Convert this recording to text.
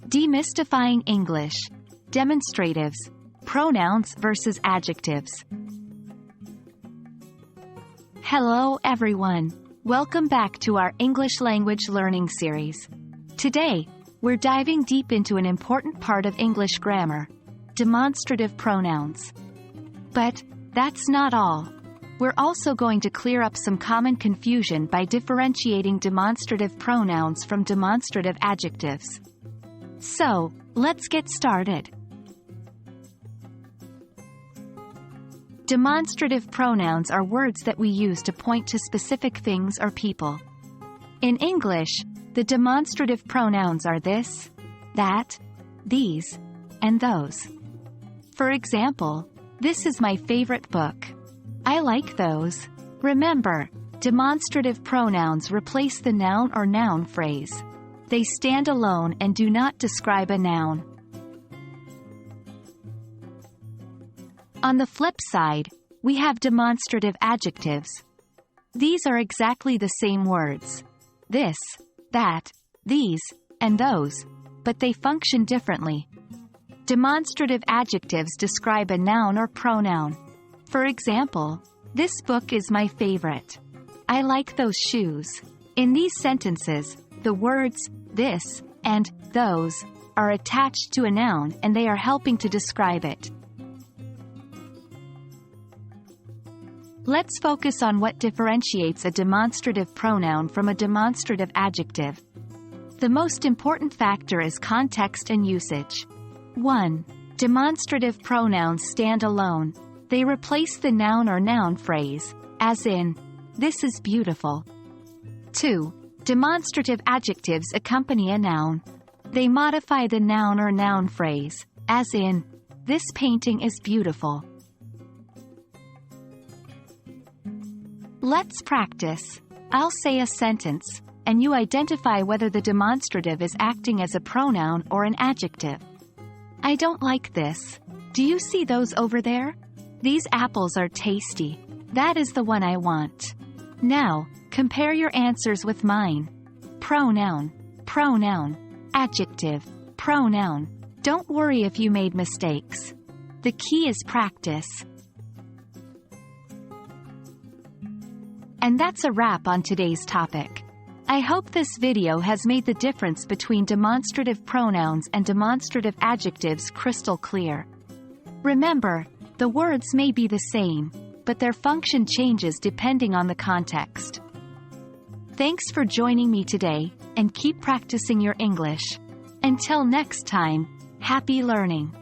Demystifying English. Demonstratives. Pronouns versus adjectives. Hello everyone. Welcome back to our English language learning series. Today, we're diving deep into an important part of English grammar, demonstrative pronouns. But that's not all. We're also going to clear up some common confusion by differentiating demonstrative pronouns from demonstrative adjectives. So, let's get started. Demonstrative pronouns are words that we use to point to specific things or people. In English, the demonstrative pronouns are this, that, these, and those. For example, this is my favorite book. I like those. Remember, demonstrative pronouns replace the noun or noun phrase. They stand alone and do not describe a noun. On the flip side, we have demonstrative adjectives. These are exactly the same words. This, that, these, and those, but they function differently. Demonstrative adjectives describe a noun or pronoun. For example, this book is my favorite. I like those shoes. In these sentences, the words this and those are attached to a noun and they are helping to describe it. Let's focus on what differentiates a demonstrative pronoun from a demonstrative adjective. The most important factor is context and usage. 1. Demonstrative pronouns stand alone. They replace the noun or noun phrase, as in, this is beautiful. 2. Demonstrative adjectives accompany a noun. They modify the noun or noun phrase, as in, this painting is beautiful. Let's practice. I'll say a sentence, and you identify whether the demonstrative is acting as a pronoun or an adjective. I don't like this. Do you see those over there? These apples are tasty. That is the one I want. Now, compare your answers with mine. Pronoun, pronoun, adjective, pronoun. Don't worry if you made mistakes. The key is practice. And that's a wrap on today's topic. I hope this video has made the difference between demonstrative pronouns and demonstrative adjectives crystal clear. Remember, the words may be the same, but their function changes depending on the context. Thanks for joining me today, and keep practicing your English. Until next time, happy learning!